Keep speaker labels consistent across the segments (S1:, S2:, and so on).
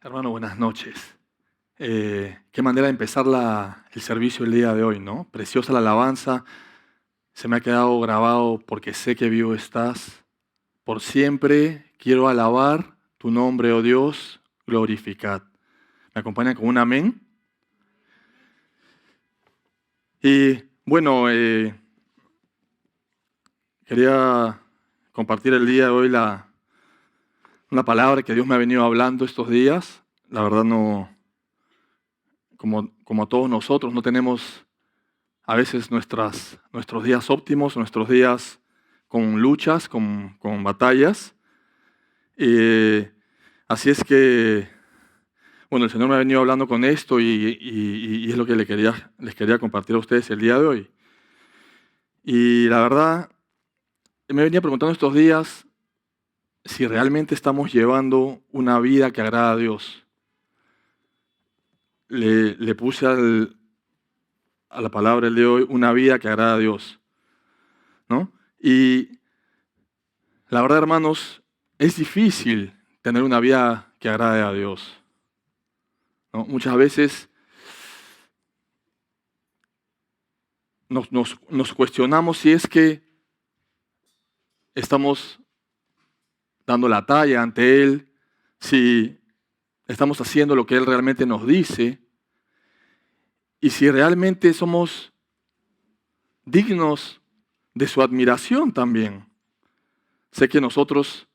S1: Hermano, buenas noches. Qué manera de empezar el servicio el día de hoy, ¿no? Preciosa la alabanza. Se me ha quedado grabado porque sé que vivo estás. Por siempre quiero alabar tu nombre, oh Dios, glorificad. ¿Me acompañan con un amén? Y bueno, quería compartir el día de hoy una palabra que Dios me ha venido hablando estos días. La verdad no, como todos nosotros, no tenemos a veces nuestros días óptimos, nuestros días con luchas, con batallas. Así es que, bueno, el Señor me ha venido hablando con esto y es lo que les quería compartir a ustedes el día de hoy. Y la verdad, me venía preguntando estos días si realmente estamos llevando una vida que agrada a Dios. Le puse a la palabra el de hoy una vida que agrada a Dios, ¿no? Y la verdad, hermanos, es difícil tener una vida que agrade a Dios, ¿no? Muchas veces nos cuestionamos si es que estamos dando la talla ante Él, si estamos haciendo lo que Él realmente nos dice y si realmente somos dignos de su admiración también. Sé que nosotros,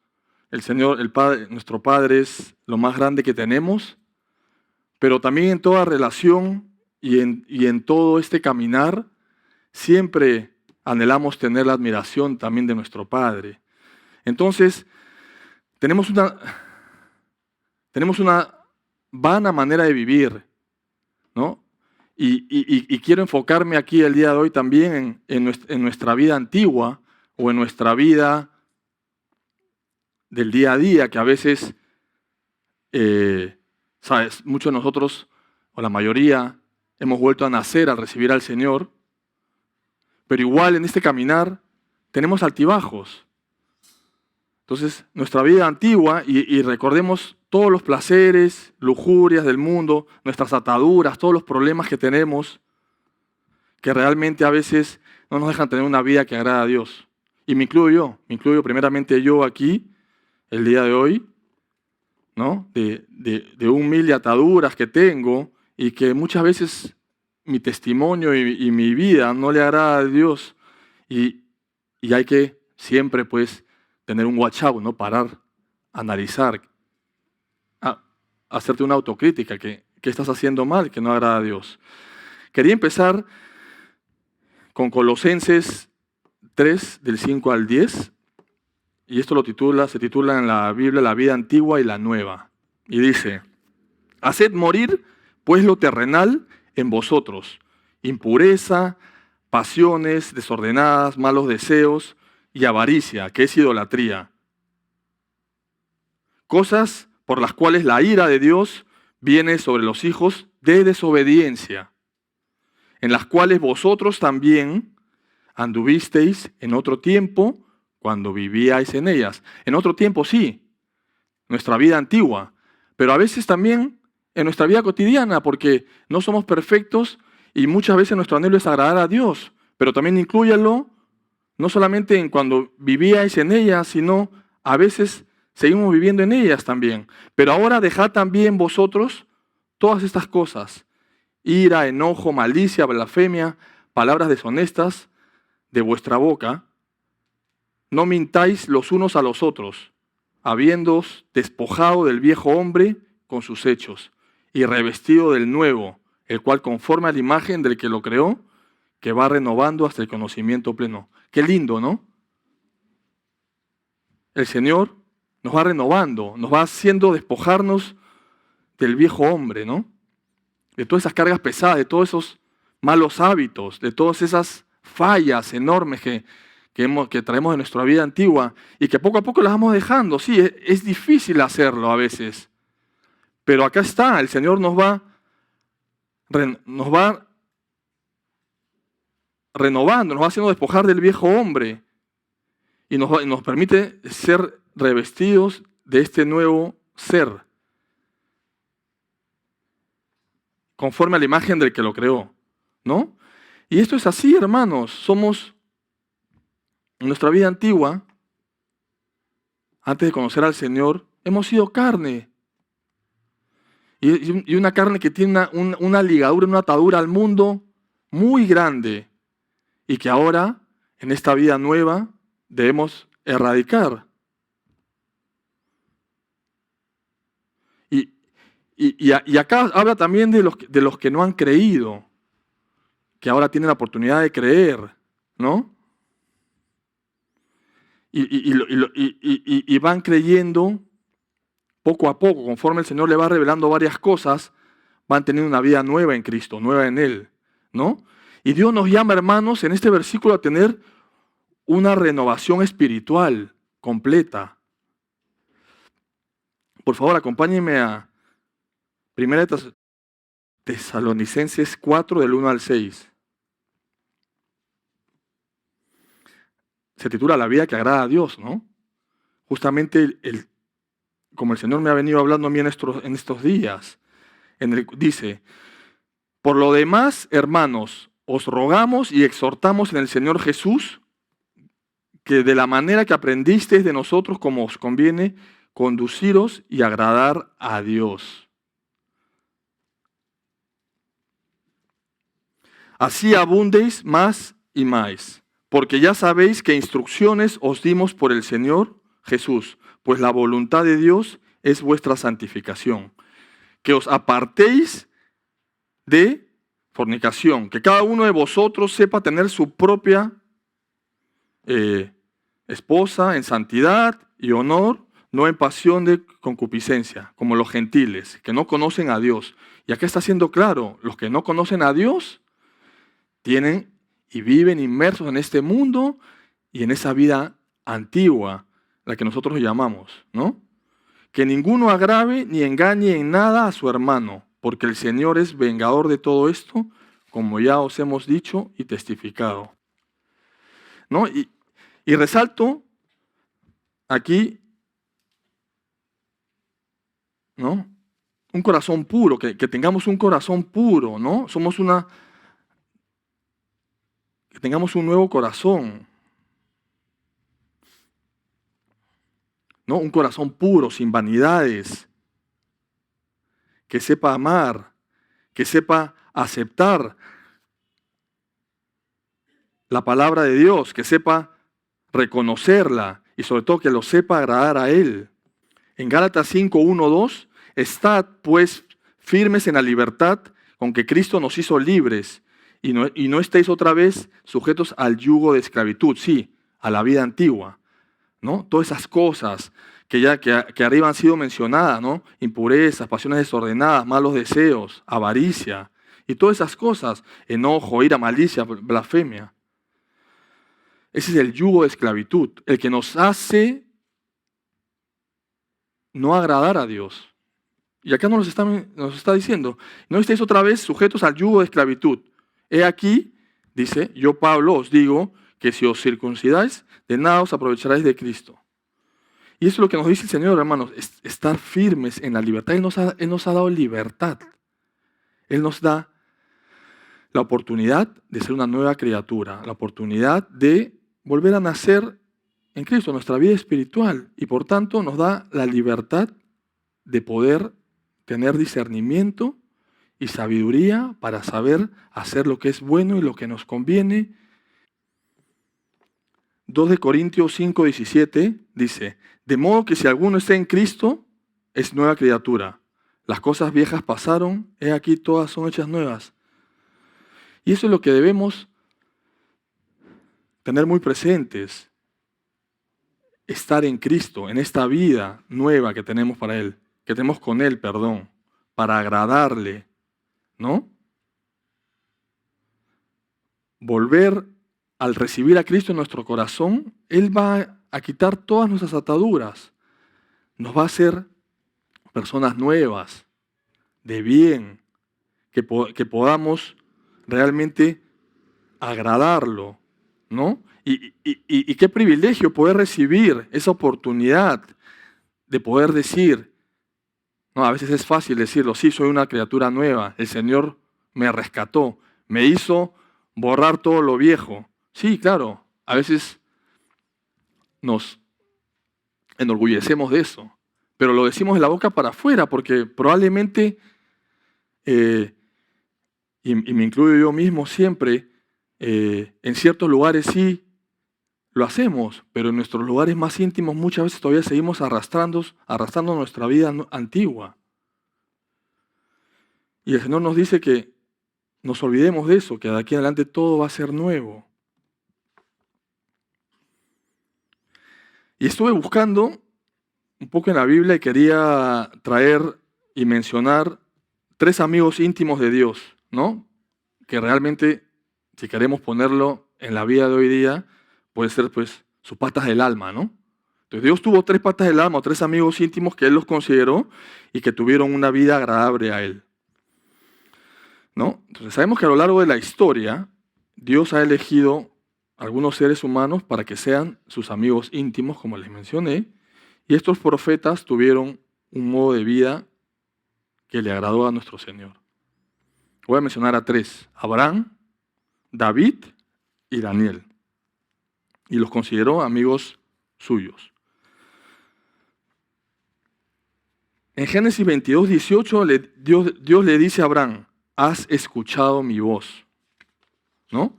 S1: el Señor, el Padre, nuestro Padre es lo más grande que tenemos, pero también en toda relación y en todo este caminar, siempre anhelamos tener la admiración también de nuestro Padre. Entonces, tenemos una vana manera de vivir, ¿no? Y quiero enfocarme aquí el día de hoy también en nuestra vida antigua o en nuestra vida del día a día, que a veces, ¿sabes? Muchos de nosotros, o la mayoría, hemos vuelto a nacer al recibir al Señor, pero igual en este caminar tenemos altibajos. Entonces, nuestra vida antigua, y recordemos todos los placeres, lujurias del mundo, nuestras ataduras, todos los problemas que tenemos, que realmente a veces no nos dejan tener una vida que agrada a Dios. Y me incluyo primeramente yo aquí, el día de hoy, ¿no? De un mil de ataduras que tengo y que muchas veces mi testimonio y mi vida no le agrada a Dios. Y hay que siempre, pues, tener un watch out, ¿no? Parar, analizar, hacerte una autocrítica, que estás haciendo mal, que no agrada a Dios. Quería empezar con Colosenses 3, del 5 al 10, y esto se titula en la Biblia La vida antigua y la nueva. Y dice: haced morir, pues, lo terrenal en vosotros, impureza, pasiones desordenadas, malos deseos y avaricia, que es idolatría. Cosas por las cuales la ira de Dios viene sobre los hijos de desobediencia, en las cuales vosotros también anduvisteis en otro tiempo cuando vivíais en ellas. En otro tiempo sí, nuestra vida antigua, pero a veces también en nuestra vida cotidiana, porque no somos perfectos y muchas veces nuestro anhelo es agradar a Dios, pero también inclúyalo no solamente en cuando vivíais en ellas, sino a veces seguimos viviendo en ellas también. Pero ahora dejad también vosotros todas estas cosas: ira, enojo, malicia, blasfemia, palabras deshonestas de vuestra boca. No mintáis los unos a los otros, habiéndoos despojado del viejo hombre con sus hechos, y revestido del nuevo, el cual conforme a la imagen del que lo creó, que va renovando hasta el conocimiento pleno. Qué lindo, ¿no? El Señor nos va renovando, nos va haciendo despojarnos del viejo hombre, ¿no? De todas esas cargas pesadas, de todos esos malos hábitos, de todas esas fallas enormes que traemos de nuestra vida antigua y que poco a poco las vamos dejando. Sí, es difícil hacerlo a veces, pero acá está, el Señor nos va renovando, nos va haciendo despojar del viejo hombre y nos permite ser revestidos de este nuevo ser. conforme a la imagen del que lo creó, ¿no? Y esto es así, hermanos. Somos, en nuestra vida antigua, antes de conocer al Señor, hemos sido carne. Y una carne que tiene una ligadura, una atadura al mundo muy grande. Y que ahora, en esta vida nueva, debemos erradicar. Y acá habla también de los que no han creído, que ahora tienen la oportunidad de creer, ¿no? Y van creyendo poco a poco, conforme el Señor le va revelando varias cosas, van teniendo una vida nueva en Cristo, nueva en Él, ¿no? Y Dios nos llama, hermanos, en este versículo a tener una renovación espiritual completa. Por favor, acompáñenme a 1 Tesalonicenses 4, del 1 al 6. Se titula La vida que agrada a Dios, ¿no? Justamente como el Señor me ha venido hablando a mí en estos días, dice, por lo demás, hermanos, os rogamos y exhortamos en el Señor Jesús que de la manera que aprendisteis de nosotros como os conviene, conduciros y agradar a Dios. Así abundéis más y más, porque ya sabéis qué instrucciones os dimos por el Señor Jesús, pues la voluntad de Dios es vuestra santificación, que os apartéis de fornicación, que cada uno de vosotros sepa tener su propia esposa en santidad y honor, no en pasión de concupiscencia, como los gentiles, que no conocen a Dios. Y acá está siendo claro, los que no conocen a Dios tienen y viven inmersos en este mundo y en esa vida antigua, la que nosotros llamamos, ¿no? Que ninguno agrave ni engañe en nada a su hermano, porque el Señor es vengador de todo esto, como ya os hemos dicho y testificado, ¿no? Y resalto aquí, ¿no? Un corazón puro, que tengamos un corazón puro, ¿no? Que tengamos un nuevo corazón, ¿no? Un corazón puro, sin vanidades, que sepa amar, que sepa aceptar la palabra de Dios, que sepa reconocerla y sobre todo que lo sepa agradar a Él. En Gálatas 5, 1, 2, estad pues firmes en la libertad con que Cristo nos hizo libres y no estéis otra vez sujetos al yugo de esclavitud, sí, a la vida antigua, ¿no? Todas esas cosas que arriba han sido mencionadas, ¿no? Impurezas, pasiones desordenadas, malos deseos, avaricia y todas esas cosas, enojo, ira, malicia, blasfemia. Ese es el yugo de esclavitud, el que nos hace no agradar a Dios. Y acá nos está diciendo, no estéis otra vez sujetos al yugo de esclavitud. He aquí, dice, yo Pablo os digo que si os circuncidáis, de nada os aprovecharéis de Cristo. Y eso es lo que nos dice el Señor, hermanos, estar firmes en la libertad. Él nos ha dado libertad. Él nos da la oportunidad de ser una nueva criatura, la oportunidad de volver a nacer en Cristo, nuestra vida espiritual. Y por tanto nos da la libertad de poder tener discernimiento y sabiduría para saber hacer lo que es bueno y lo que nos conviene. 2 de Corintios 5, 17 dice, de modo que si alguno está en Cristo, es nueva criatura. Las cosas viejas pasaron, he aquí todas son hechas nuevas. Y eso es lo que debemos tener muy presentes. Estar en Cristo, en esta vida nueva que tenemos para Él, que tenemos con Él, perdón, para agradarle, ¿no? Volver al recibir a Cristo en nuestro corazón, Él va a quitar todas nuestras ataduras. Nos va a hacer personas nuevas, de bien, que podamos realmente agradarlo, ¿no? Y qué privilegio poder recibir esa oportunidad de poder decir, No, a veces es fácil decirlo, sí, soy una criatura nueva, el Señor me rescató, me hizo borrar todo lo viejo. Sí, claro, a veces nos enorgullecemos de eso, pero lo decimos de la boca para afuera porque probablemente, eh, y me incluyo yo mismo siempre, en ciertos lugares sí lo hacemos, pero en nuestros lugares más íntimos muchas veces todavía seguimos arrastrando nuestra vida antigua. Y el Señor nos dice que nos olvidemos de eso, que de aquí en adelante todo va a ser nuevo. Y estuve buscando un poco en la Biblia y quería traer y mencionar 3 amigos íntimos de Dios, ¿no? Que realmente, si queremos ponerlo en la vida de hoy día, puede ser pues sus patas del alma, ¿no? Entonces Dios tuvo 3 patas del alma, o 3 amigos íntimos que Él los consideró y que tuvieron una vida agradable a Él, ¿no? Entonces sabemos que a lo largo de la historia, Dios ha elegido algunos seres humanos para que sean sus amigos íntimos, como les mencioné, y estos profetas tuvieron un modo de vida que le agradó a nuestro Señor. Voy a mencionar a 3, Abraham, David y Daniel, y los consideró amigos suyos. En Génesis 22, 18, Dios le dice a Abraham, has escuchado mi voz, ¿no?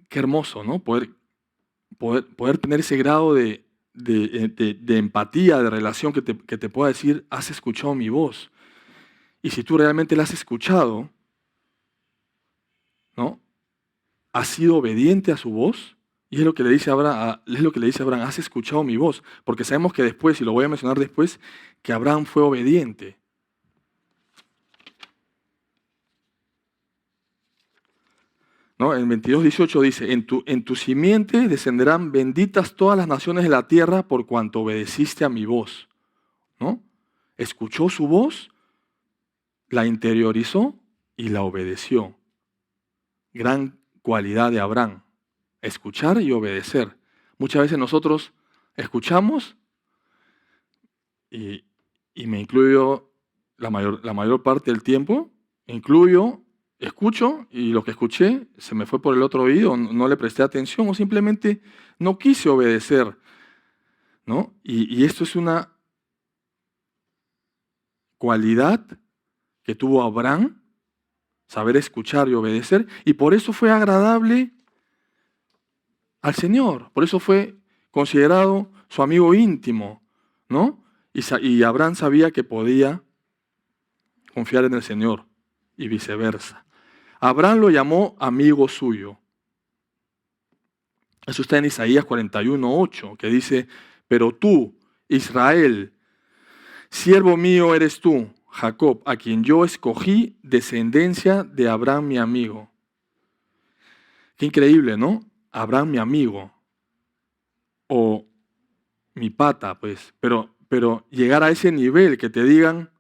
S1: Qué hermoso, ¿no? Poder tener ese grado de empatía, de relación que te pueda decir, has escuchado mi voz. Y si tú realmente la has escuchado, ¿no? Has sido obediente a su voz. Y es lo que le dice a Abraham, has escuchado mi voz. Porque sabemos que después, y lo voy a mencionar después, que Abraham fue obediente. ¿No? En 22:18 dice, en tu simiente descenderán benditas todas las naciones de la tierra por cuanto obedeciste a mi voz. ¿No? Escuchó su voz, la interiorizó y la obedeció. Gran cualidad de Abraham, escuchar y obedecer. Muchas veces nosotros escuchamos y me incluyo la mayor parte del tiempo, escucho y lo que escuché se me fue por el otro oído, no le presté atención o simplemente no quise obedecer, ¿no? Y esto es una cualidad que tuvo Abraham, saber escuchar y obedecer, y por eso fue agradable al Señor, por eso fue considerado su amigo íntimo, ¿no? Y Abraham sabía que podía confiar en el Señor y viceversa. Abraham lo llamó amigo suyo. Eso está en Isaías 41:8, que dice, pero tú, Israel, siervo mío eres tú, Jacob, a quien yo escogí, descendencia de Abraham mi amigo. Qué increíble, ¿no? Abraham mi amigo. O mi pata, pues. Pero llegar a ese nivel que te digan,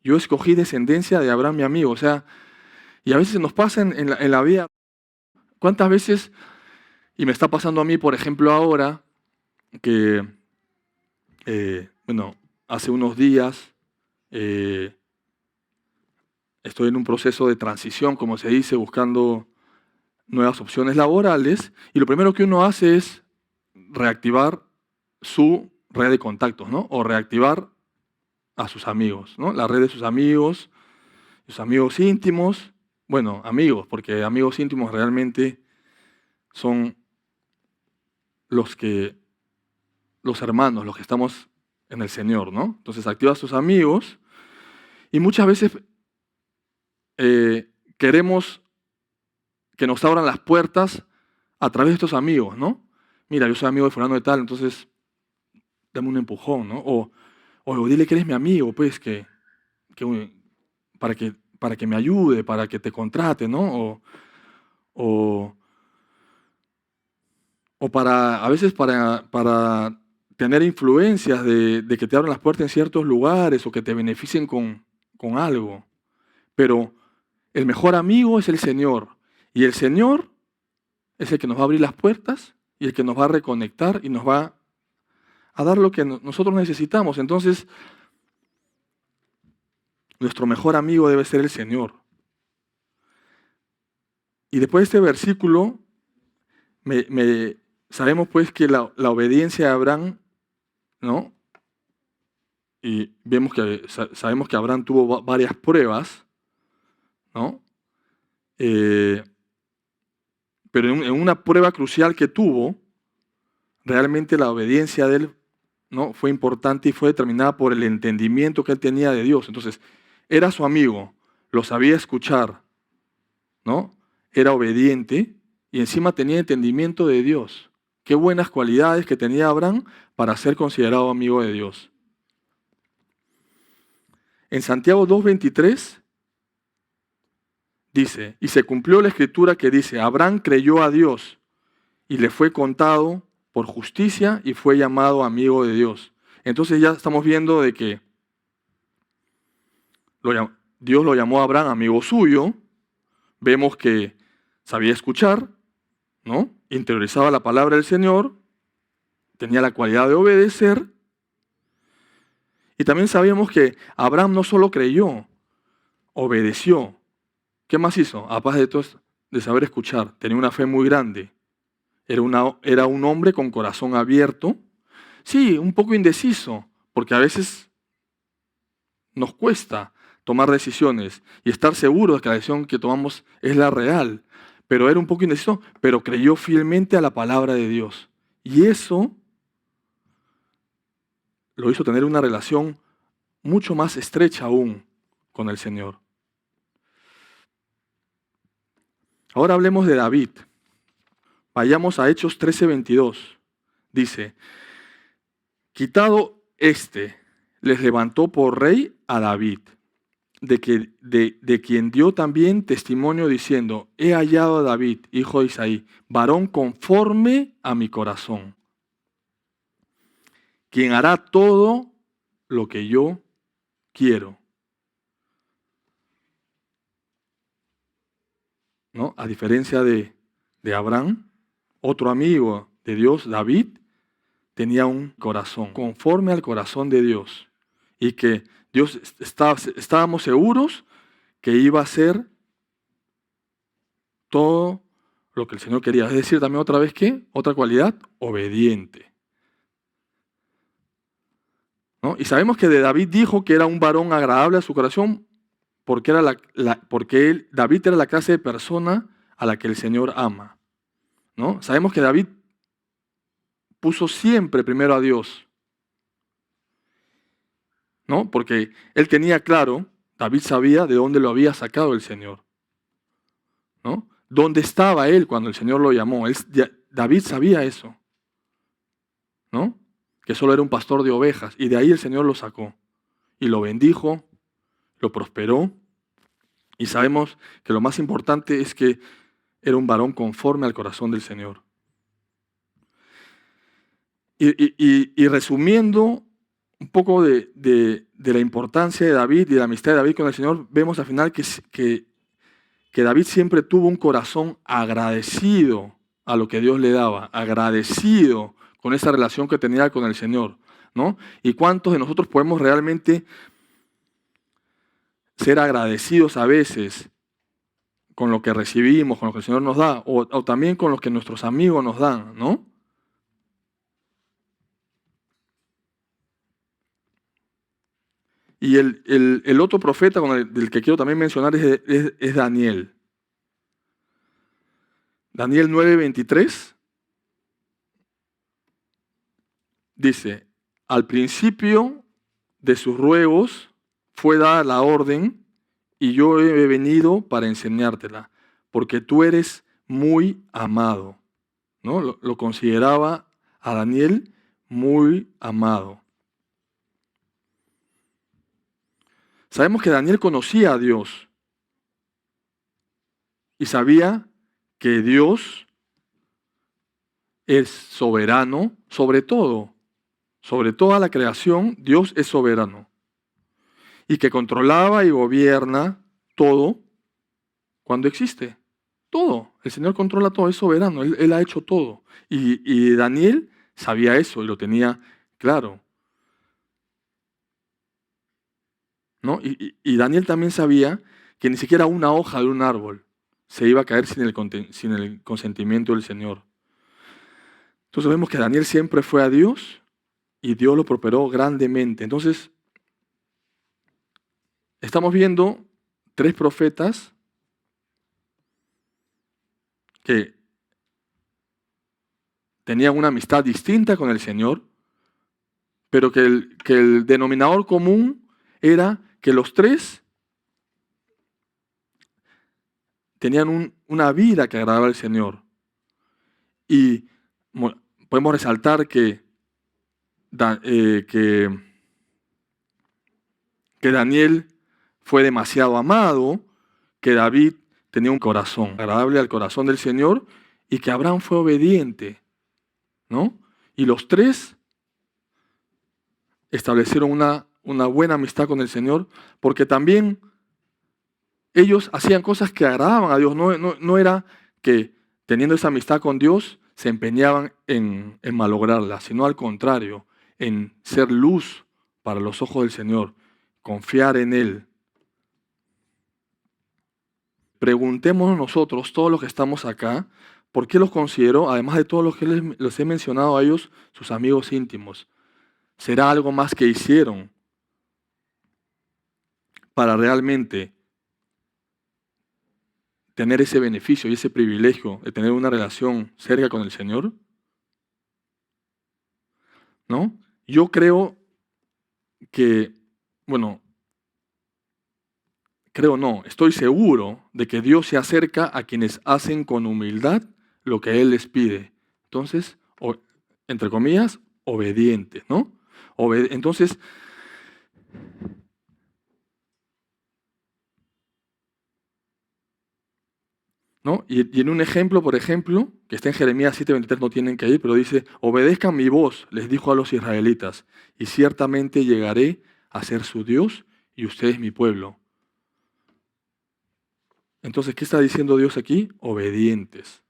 S1: yo escogí descendencia de Abraham mi amigo. O sea, y a veces nos pasa en la vida. ¿Cuántas veces, y me está pasando a mí, por ejemplo, ahora, que, hace unos días estoy en un proceso de transición, como se dice, buscando nuevas opciones laborales, y lo primero que uno hace es reactivar su red de contactos, ¿no? O reactivar a sus amigos, ¿no? La red de sus amigos íntimos, bueno, amigos, porque amigos íntimos realmente son los hermanos, los que estamos en el Señor, ¿no? Entonces activa a sus amigos y muchas veces queremos que nos abran las puertas a través de estos amigos, ¿no? Mira, yo soy amigo de fulano de tal, entonces dame un empujón, ¿no? O dile que eres mi amigo, pues, para que me ayude, para que te contrate, ¿no? O a veces para tener influencias de que te abran las puertas en ciertos lugares o que te beneficien con algo. Pero el mejor amigo es el Señor. Y el Señor es el que nos va a abrir las puertas y el que nos va a reconectar y nos va a dar lo que nosotros necesitamos. Entonces, nuestro mejor amigo debe ser el Señor. Y después de este versículo, sabemos pues que la obediencia de Abraham, ¿no? Y sabemos que Abraham tuvo varias pruebas, ¿no? Pero en una prueba crucial que tuvo, realmente la obediencia de él, ¿no?, fue importante y fue determinada por el entendimiento que él tenía de Dios. Entonces, era su amigo, lo sabía escuchar, ¿no? Era obediente y encima tenía entendimiento de Dios. Qué buenas cualidades que tenía Abraham para ser considerado amigo de Dios. En Santiago 2:23 dice, y se cumplió la escritura que dice, Abraham creyó a Dios y le fue contado por justicia y fue llamado amigo de Dios. Entonces ya estamos viendo de que Dios lo llamó a Abraham amigo suyo. Vemos que sabía escuchar, ¿no? Interiorizaba la palabra del Señor, tenía la cualidad de obedecer. Y también sabíamos que Abraham no solo creyó, obedeció. ¿Qué más hizo? Aparte de saber escuchar, tenía una fe muy grande. Era un hombre con corazón abierto. Sí, un poco indeciso, porque a veces nos cuesta tomar decisiones y estar seguros de que la decisión que tomamos es la real. Pero era un poco indeciso, pero creyó fielmente a la palabra de Dios. Y eso lo hizo tener una relación mucho más estrecha aún con el Señor. Ahora hablemos de David. Vayamos a Hechos 13:22. Dice, quitado les levantó por rey a David, de quien dio también testimonio diciendo, he hallado a David, hijo de Isaí, varón conforme a mi corazón, quien hará todo lo que yo quiero. ¿No? A diferencia de Abraham, otro amigo de Dios, David, tenía un corazón conforme al corazón de Dios. Y que Dios estábamos seguros que iba a hacer todo lo que el Señor quería. Es decir, también otra vez, ¿qué? Otra cualidad, obediente. ¿No? Y sabemos que de David dijo que era un varón agradable a su corazón porque David era la clase de persona a la que el Señor ama. ¿No? Sabemos que David puso siempre primero a Dios, ¿no? Porque él tenía claro, David sabía de dónde lo había sacado el Señor, ¿no? ¿Dónde estaba él cuando el Señor lo llamó? David sabía eso, ¿no? Que solo era un pastor de ovejas, y de ahí el Señor lo sacó, y lo bendijo, lo prosperó, y sabemos que lo más importante es que era un varón conforme al corazón del Señor. Y resumiendo un poco de la importancia de David y de la amistad de David con el Señor, vemos al final que David siempre tuvo un corazón agradecido a lo que Dios le daba, agradecido con esa relación que tenía con el Señor, ¿no? ¿Y cuántos de nosotros podemos realmente ser agradecidos a veces con lo que recibimos, con lo que el Señor nos da, o también con lo que nuestros amigos nos dan, ¿no? Y el otro profeta del que quiero también mencionar es Daniel. Daniel 9:23 dice, al principio de sus ruegos fue dada la orden y yo he venido para enseñártela, porque tú eres muy amado. ¿No? Lo consideraba a Daniel muy amado. Sabemos que Daniel conocía a Dios y sabía que Dios es soberano sobre todo. Sobre toda la creación, Dios es soberano. Y que controlaba y gobierna todo cuando existe. Todo. El Señor controla todo, es soberano. Él ha hecho todo. Y Daniel sabía eso y lo tenía claro. ¿no? Y Daniel también sabía que ni siquiera una hoja de un árbol se iba a caer sin el consentimiento del Señor. Entonces vemos que Daniel siempre fue a Dios y Dios lo prosperó grandemente. Entonces, estamos viendo 3 profetas que tenían una amistad distinta con el Señor, pero que el denominador común era que los 3 tenían una vida que agradaba al Señor. Y podemos resaltar que Daniel fue demasiado amado, que David tenía un corazón agradable al corazón del Señor y que Abraham fue obediente, ¿no? Y los 3 establecieron una buena amistad con el Señor porque también ellos hacían cosas que agradaban a Dios. No era que teniendo esa amistad con Dios se empeñaban en malograrla, sino al contrario, en ser luz para los ojos del Señor, confiar en Él. Preguntémonos nosotros, todos los que estamos acá, ¿por qué los considero, además de todos los que les he mencionado a ellos, sus amigos íntimos? ¿Será algo más que hicieron para realmente tener ese beneficio y ese privilegio de tener una relación cerca con el Señor? ¿No? Yo creo que, estoy seguro de que Dios se acerca a quienes hacen con humildad lo que Él les pide. Entonces, entre comillas, obedientes, ¿no? Entonces, ¿no? Y en un ejemplo, por ejemplo, que está en Jeremías 7:23, no tienen que ir, pero dice, obedezcan mi voz, les dijo a los israelitas, y ciertamente llegaré a ser su Dios y ustedes mi pueblo. Entonces, ¿qué está diciendo Dios aquí? Obedientes,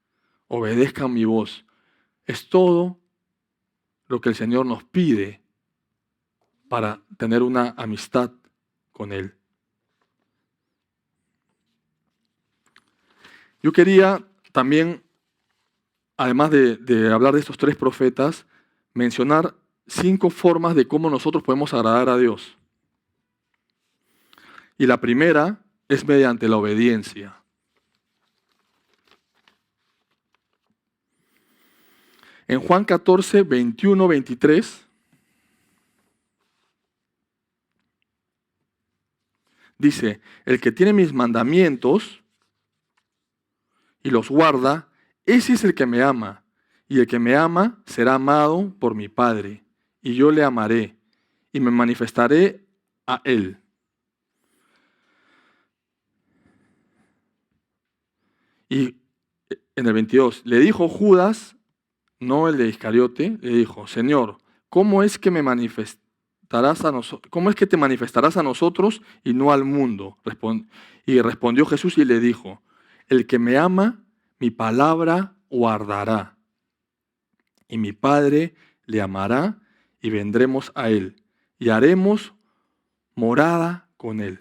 S1: obedezcan mi voz. Es todo lo que el Señor nos pide para tener una amistad con Él. Yo quería también, además de hablar de estos 3 profetas, mencionar 5 formas de cómo nosotros podemos agradar a Dios. Y la primera es mediante la obediencia. En Juan 14, 21, 23, dice, el que tiene mis mandamientos y los guarda, ese es el que me ama. Y el que me ama será amado por mi Padre. Y yo le amaré y me manifestaré a él. Y en el 22, le dijo Judas, no el de Iscariote, le dijo, Señor, ¿cómo es que te manifestarás a nosotros y no al mundo? Y respondió Jesús y le dijo, el que me ama, mi palabra guardará. Y mi Padre le amará y vendremos a él y haremos morada con él.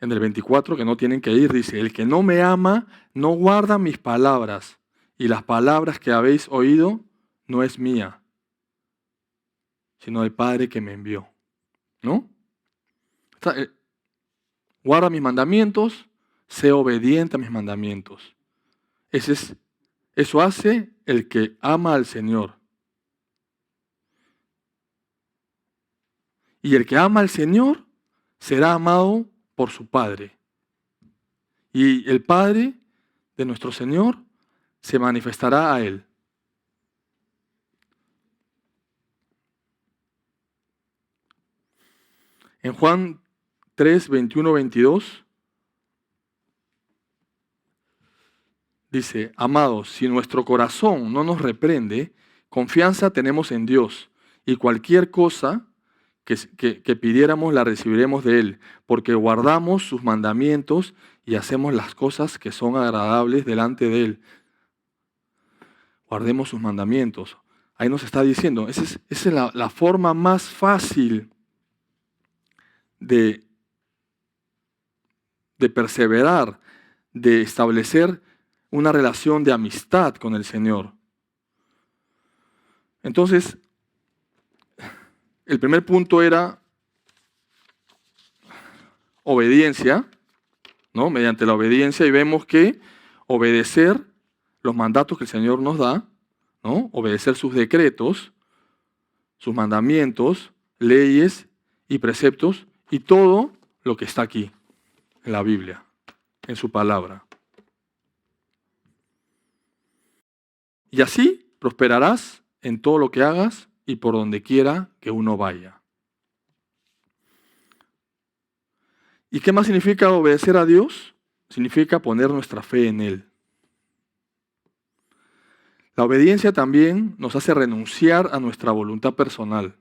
S1: En el 24, que no tienen que ir, dice, el que no me ama no guarda mis palabras, y las palabras que habéis oído no es mía, sino del Padre que me envió. ¿No? Guarda mis mandamientos, sé obediente a mis mandamientos. Eso hace el que ama al Señor. Y el que ama al Señor será amado por su Padre. Y el Padre de nuestro Señor se manifestará a él. En Juan 3, 21, 22 dice, amados, si nuestro corazón no nos reprende, confianza tenemos en Dios y cualquier cosa que pidiéramos la recibiremos de Él, porque guardamos sus mandamientos y hacemos las cosas que son agradables delante de Él. Guardemos sus mandamientos. Ahí nos está diciendo, esa es la forma más fácil de perseverar, de establecer una relación de amistad con el Señor. Entonces, el primer punto era obediencia, ¿no? Mediante la obediencia, y vemos que obedecer los mandatos que el Señor nos da, ¿no? Obedecer sus decretos, sus mandamientos, leyes y preceptos, y todo lo que está aquí, en la Biblia, en su palabra. Y así prosperarás en todo lo que hagas y por donde quiera que uno vaya. ¿Y qué más significa obedecer a Dios? Significa poner nuestra fe en Él. La obediencia también nos hace renunciar a nuestra voluntad personal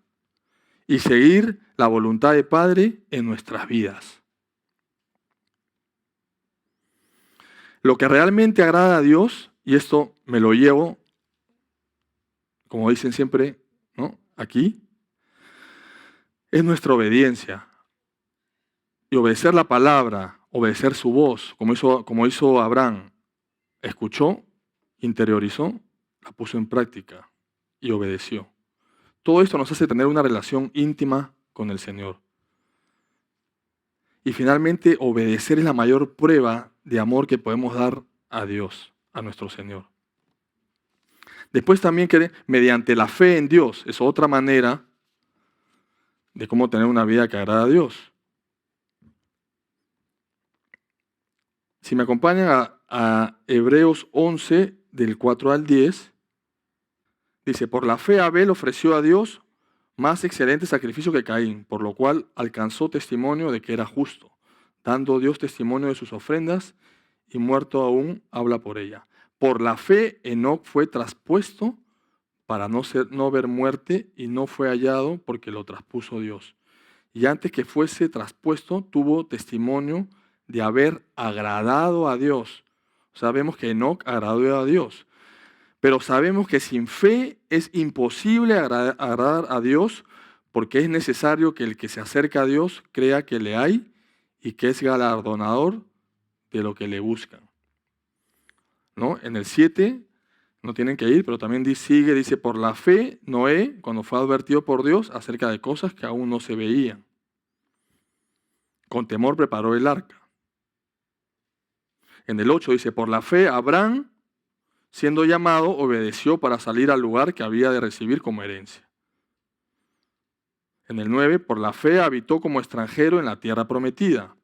S1: y seguir la voluntad del Padre en nuestras vidas. Lo que realmente agrada a Dios, y esto me lo llevo, como dicen siempre, ¿no? Aquí, es nuestra obediencia. Y obedecer la palabra, obedecer su voz, como hizo Abraham, escuchó, interiorizó, la puso en práctica y obedeció. Todo esto nos hace tener una relación íntima con el Señor. Y finalmente, obedecer es la mayor prueba de amor que podemos dar a Dios, a nuestro Señor. Después también que mediante la fe en Dios es otra manera de cómo tener una vida que agrada a Dios. Si me acompañan a Hebreos 11, del 4 al 10, dice, por la fe Abel ofreció a Dios más excelente sacrificio que Caín, por lo cual alcanzó testimonio de que era justo, dando Dios testimonio de sus ofrendas y muerto aún habla por ella. Por la fe Enoc fue traspuesto para no ver muerte y no fue hallado porque lo traspuso Dios. Y antes que fuese traspuesto tuvo testimonio de haber agradado a Dios. Sabemos que Enoc agradó a Dios. Pero sabemos que sin fe es imposible agradar a Dios porque es necesario que el que se acerca a Dios crea que le hay y que es galardonador de lo que le buscan. ¿No? En el 7, no tienen que ir, pero también dice, por la fe Noé, cuando fue advertido por Dios acerca de cosas que aún no se veían, con temor preparó el arca. En el 8 dice, por la fe Abraham, siendo llamado, obedeció para salir al lugar que había de recibir como herencia. En el 9, por la fe habitó como extranjero en la tierra prometida.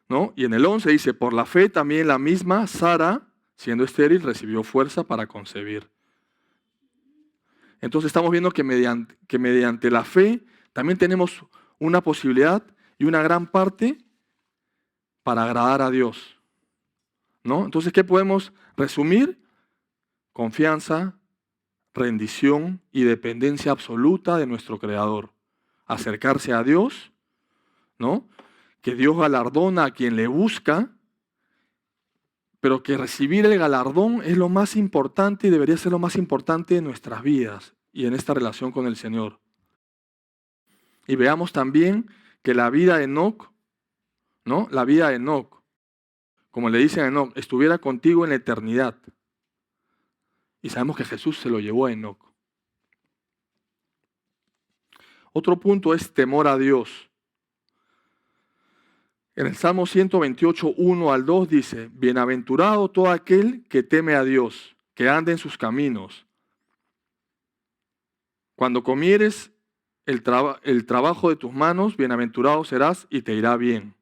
S1: ¿No? Y en el 11 dice, por la fe también la misma Sara, siendo estéril, recibió fuerza para concebir. Entonces estamos viendo que mediante la fe también tenemos una posibilidad y una gran parte para agradar a Dios. ¿No? Entonces, ¿qué podemos resumir? Confianza, rendición y dependencia absoluta de nuestro Creador. Acercarse a Dios, ¿no? Que Dios galardona a quien le busca, pero que recibir el galardón es lo más importante y debería ser lo más importante en nuestras vidas y en esta relación con el Señor. Y veamos también que la vida de Enoc, ¿no? La vida de Enoc, como le dicen a Enoc, estuviera contigo en la eternidad. Y sabemos que Jesús se lo llevó a Enoc. Otro punto es temor a Dios. En el Salmo 128, 1 al 2 dice, bienaventurado todo aquel que teme a Dios, que ande en sus caminos. Cuando comieres el trabajo de tus manos, bienaventurado serás y te irá bien.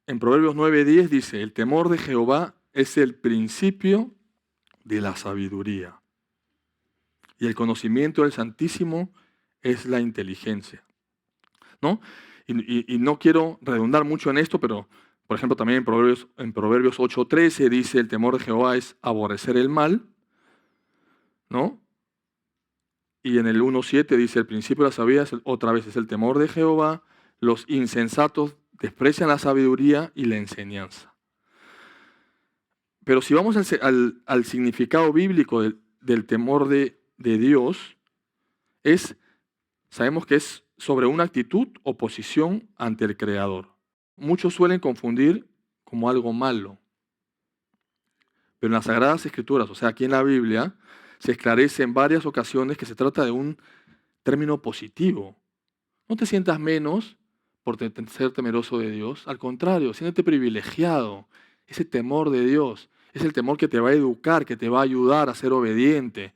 S1: En Proverbios 9:10 dice, el temor de Jehová es el principio de la sabiduría. Y el conocimiento del Santísimo es la inteligencia. ¿No? Y no quiero redundar mucho en esto, pero por ejemplo también en Proverbios 8:13 dice, el temor de Jehová es aborrecer el mal. ¿No? Y en el 1:7 dice, el principio de la sabiduría otra vez es el temor de Jehová, los insensatos desprecian la sabiduría y la enseñanza. Pero si vamos al significado bíblico del temor de Dios sabemos que es sobre una actitud o posición ante el Creador. Muchos suelen confundir como algo malo. Pero en las Sagradas Escrituras, o sea, aquí en la Biblia, se esclarece en varias ocasiones que se trata de un término positivo. No te sientas menos por ser temeroso de Dios. Al contrario, siéntete privilegiado. Ese temor de Dios es el temor que te va a educar, que te va a ayudar a ser obediente,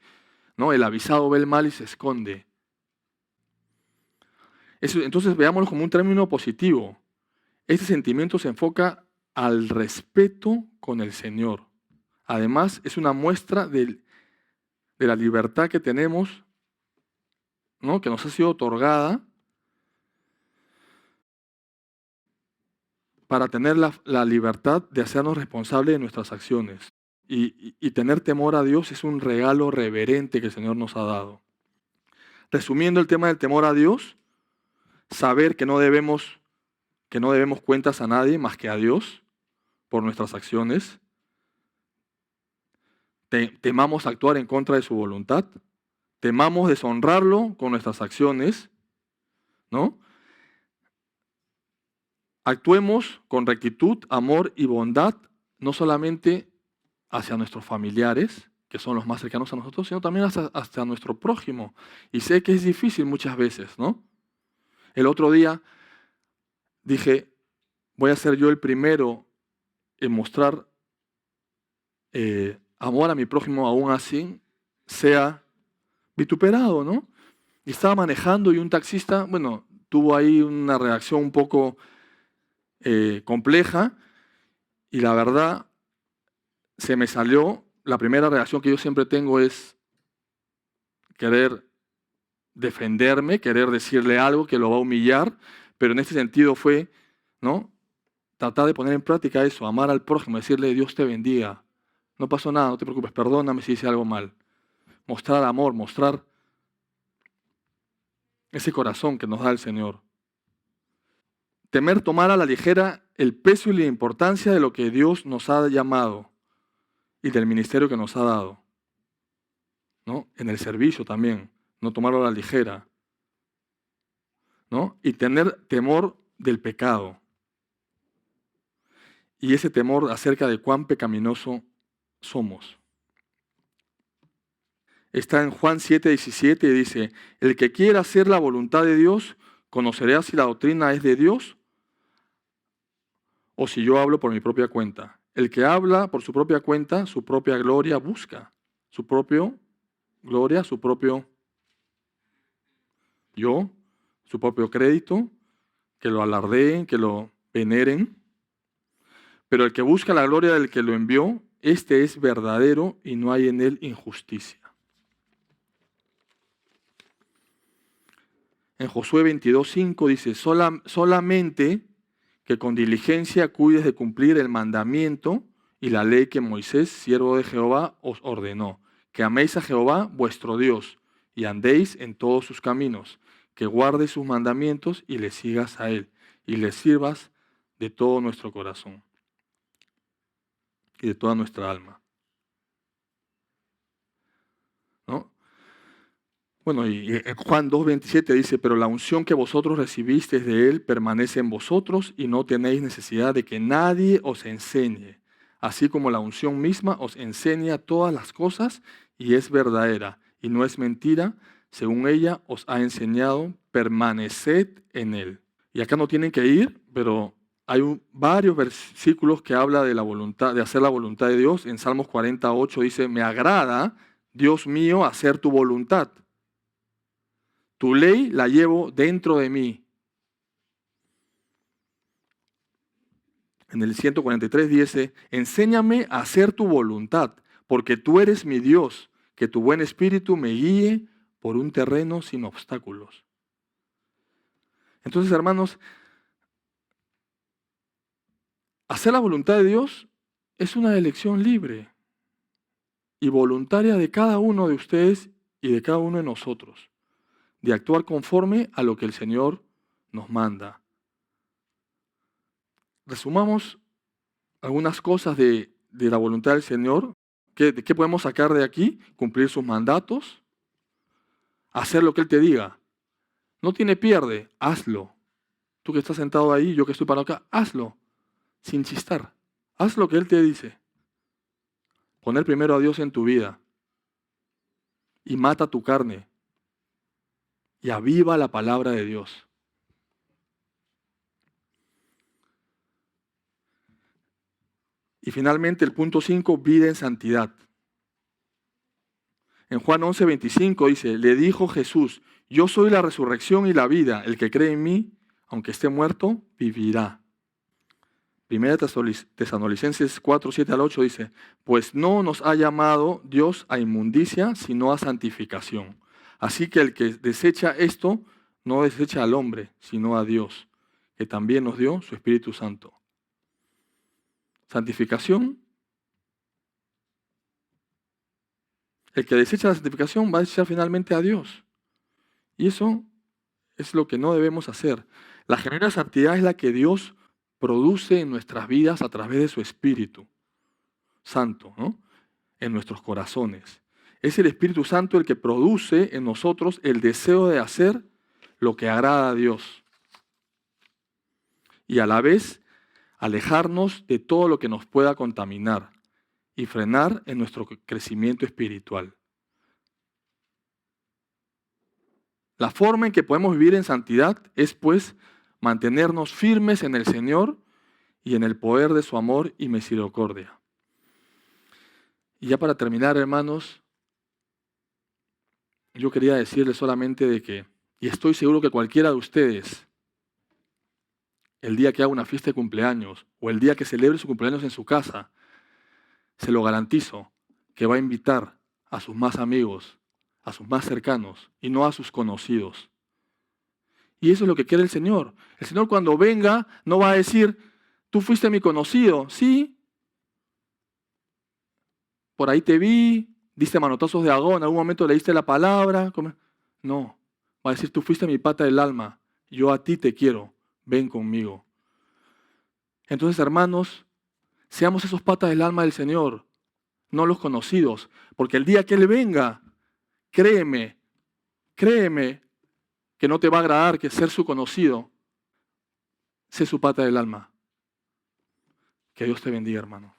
S1: ¿no? El avisado ve el mal y se esconde. Entonces veámoslo como un término positivo. Este sentimiento se enfoca al respeto con el Señor. Además, es una muestra de la libertad que tenemos, ¿no? Que nos ha sido otorgada para tener la libertad de hacernos responsables de nuestras acciones. Y tener temor a Dios es un regalo reverente que el Señor nos ha dado. Resumiendo el tema del temor a Dios, saber que no debemos cuentas a nadie más que a Dios por nuestras acciones. Temamos actuar en contra de su voluntad. Temamos deshonrarlo con nuestras acciones, ¿no? Actuemos con rectitud, amor y bondad, no solamente hacia nuestros familiares, que son los más cercanos a nosotros, sino también hacia nuestro prójimo. Y sé que es difícil muchas veces, ¿no? El otro día dije, voy a ser yo el primero en mostrar amor a mi prójimo, aún así sea vituperado, ¿no? Y estaba manejando y un taxista, bueno, tuvo ahí una reacción un poco compleja y la verdad se me salió. La primera reacción que yo siempre tengo es querer defenderme, querer decirle algo que lo va a humillar, pero en este sentido fue, ¿no? Tratar de poner en práctica eso, amar al prójimo, decirle Dios te bendiga, no pasó nada, no te preocupes, perdóname si hice algo mal. Mostrar amor, mostrar ese corazón que nos da el Señor. Temer tomar a la ligera el peso y la importancia de lo que Dios nos ha llamado y del ministerio que nos ha dado, ¿no? En el servicio también, no tomarlo a la ligera, ¿no? Y tener temor del pecado. Y ese temor acerca de cuán pecaminoso somos. Está en Juan 7:17 y dice, el que quiera hacer la voluntad de Dios, conocerá si la doctrina es de Dios o si yo hablo por mi propia cuenta. El que habla por su propia cuenta, su propia gloria busca. Su propia gloria, su propio yo, su propio crédito, que lo alardeen, que lo veneren. Pero el que busca la gloria del que lo envió, este es verdadero y no hay en él injusticia. En Josué 22:5 dice, solamente que con diligencia cuides de cumplir el mandamiento y la ley que Moisés, siervo de Jehová, os ordenó, que améis a Jehová vuestro Dios y andéis en todos sus caminos, que guardes sus mandamientos y le sigas a él y le sirvas de todo nuestro corazón y de toda nuestra alma. ¿No? Bueno, y en Juan 2:27 dice, pero la unción que vosotros recibisteis de él permanece en vosotros y no tenéis necesidad de que nadie os enseñe, así como la unción misma os enseña todas las cosas y es verdadera y no es mentira, según ella os ha enseñado, permaneced en él. Y acá no tienen que ir, pero hay varios versículos que habla de la voluntad, de hacer la voluntad de Dios. En Salmos 48 dice, me agrada, Dios mío, hacer tu voluntad. Tu ley la llevo dentro de mí. En el 143 dice, enséñame a hacer tu voluntad, porque tú eres mi Dios, que tu buen espíritu me guíe por un terreno sin obstáculos. Entonces, hermanos, hacer la voluntad de Dios es una elección libre y voluntaria de cada uno de ustedes y de cada uno de nosotros, de actuar conforme a lo que el Señor nos manda. Resumamos algunas cosas de la voluntad del Señor ¿De qué podemos sacar de aquí? Cumplir sus mandatos, hacer lo que Él te diga. No tiene pierde, hazlo. Tú que estás sentado ahí, yo que estoy parado acá, hazlo, sin chistar. Haz lo que Él te dice. Poner primero a Dios en tu vida. Y mata tu carne. Y aviva la palabra de Dios. Y finalmente el punto 5, vida en santidad. En Juan 11:25 dice, le dijo Jesús, yo soy la resurrección y la vida, el que cree en mí, aunque esté muerto, vivirá. Primera Tesalonicenses 4:7-8 dice, pues no nos ha llamado Dios a inmundicia, sino a santificación. Así que el que desecha esto, no desecha al hombre, sino a Dios, que también nos dio su Espíritu Santo. Santificación. El que desecha la santificación va a desechar finalmente a Dios. Y eso es lo que no debemos hacer. La genuina santidad es la que Dios produce en nuestras vidas a través de su Espíritu Santo, ¿no? En nuestros corazones. Es el Espíritu Santo el que produce en nosotros el deseo de hacer lo que agrada a Dios. Y a la vez alejarnos de todo lo que nos pueda contaminar y frenar en nuestro crecimiento espiritual. La forma en que podemos vivir en santidad es, pues, mantenernos firmes en el Señor y en el poder de su amor y misericordia. Y ya para terminar, hermanos, yo quería decirles solamente de que, y estoy seguro que cualquiera de ustedes, el día que haga una fiesta de cumpleaños o el día que celebre su cumpleaños en su casa, se lo garantizo que va a invitar a sus más amigos, a sus más cercanos y no a sus conocidos. Y eso es lo que quiere el Señor. El Señor cuando venga no va a decir, tú fuiste mi conocido, sí, por ahí te vi, diste manotazos de agón, en algún momento leíste la palabra. No, va a decir, tú fuiste mi pata del alma, yo a ti te quiero, ven conmigo. Entonces, hermanos, seamos esos patas del alma del Señor, no los conocidos, porque el día que Él venga, créeme que no te va a agradar que ser su conocido, sé su pata del alma. Que Dios te bendiga, hermano.